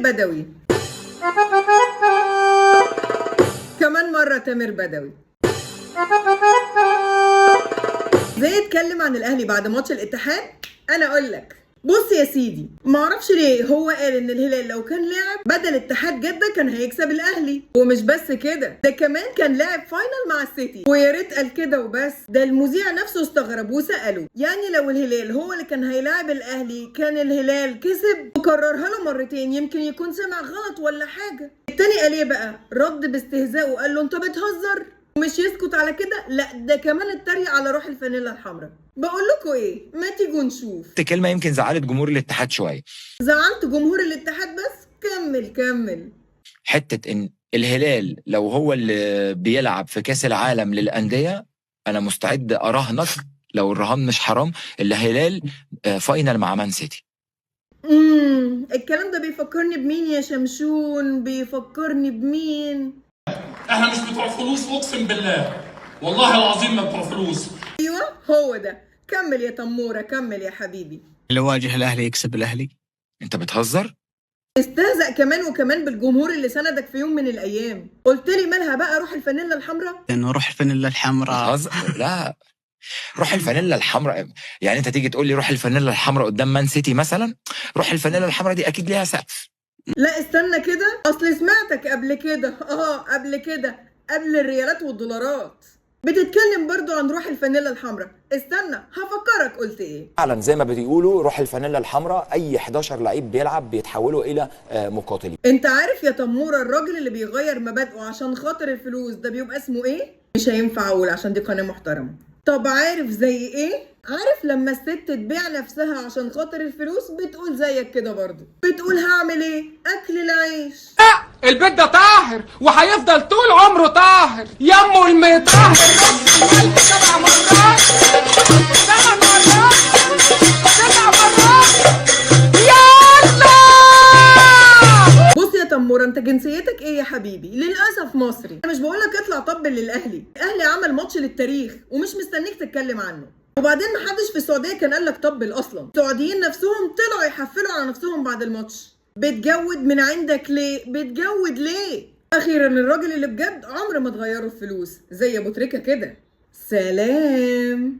بدوي. كمان مرة تامر بدوي. ازاي اتكلم عن الاهلي بعد ماتش الاتحاد؟ انا اقول لك. بص يا سيدي، معرفش ليه هو قال ان الهلال لو كان لعب بدل اتحاد جده كان هيكسب الاهلي، ومش بس كده، ده كمان كان لاعب فاينل مع السيتي، ويا ريت قال كده وبس، ده المذيع نفسه استغرب وساله يعني لو الهلال هو اللي كان هيلاعب الاهلي كان الهلال كسب؟ وكررها له مرتين، يمكن يكون سمع غلط ولا حاجه. التاني قال ايه بقى؟ رد باستهزاء وقال له انت بتهزر. ومش يسكت على كده، لا ده كمان اتريق على روح الفانيلا الحمراء. بقول لكم ايه، ما تيجوا نشوف. كلمه يمكن زعلت جمهور الاتحاد شويه. زعلت جمهور الاتحاد بس؟ كمل. حته ان الهلال لو هو اللي بيلعب في كاس العالم للانديه، انا مستعد اراهنك لو الرهان مش حرام الهلال فاينل مع مان سيتي. الكلام ده بيفكرني بمين يا شمشون؟ بيفكرني بمين؟ احنا مش بتوع فلوس، اقسم بالله والله العظيم ما بتوع فلوس. ايوه هو ده. كمل يا تموره، كمل يا حبيبي. لو واجه الاهلي يكسب الاهلي. انت بتهزر؟ استهزأ كمان وكمان بالجمهور اللي سندك في يوم من الايام. قلت لي مالها بقى روح الفانيلا الحمراء؟ لانه روح الفانيلا الحمراء. بتهزر؟ لا، روح الفانيلا الحمراء يعني انت تيجي تقول لي روح الفانيلا الحمراء قدام مان سيتي مثلا؟ روح الفانيلا الحمراء دي اكيد ليها سقف. لا استنى كده، اصل سمعتك قبل كده قبل الريالات والدولارات بتتكلم برضو عن روح الفانيلا الحمراء. استنى هفكرك قلت ايه. فعلا زي ما بيقولوا روح الفانيلا الحمراء، اي 11 لعيب بيلعب بيتحولوا الى مقاتلين. انت عارف يا تموره الراجل اللي بيغير مبادئه عشان خاطر الفلوس ده بيبقى اسمه ايه؟ مش هينفع اقول عشان دي قناه محترمه. طب عارف زي ايه؟ عارف لما الست تبيع نفسها عشان خاطر الفلوس بتقول زيك كده برضو، بتقول هعمل ايه؟ اكل العيش. البيت ده طاهر وهيفضل طول عمره طاهر. يمه المطهر نص الملك 7 مرات 7 مرات 9 مرات. يلا بص يا تموره، انت جنسيتك ايه يا حبيبي؟ للاسف مصري. انا مش بقولك اطلع طبل للاهلي، الاهلي عمل ماتش للتاريخ ومش مستنيك تتكلم عنه. وبعدين محدش في السعوديه كان قالك طبل اصلا. السعوديين نفسهم طلعوا يحفلوا على نفسهم بعد الماتش. بتجود من عندك ليه؟ بتجود ليه؟ اخيرا الراجل اللي بجد عمر ما تغيره الفلوس زي ابو تريكه كده. سلام.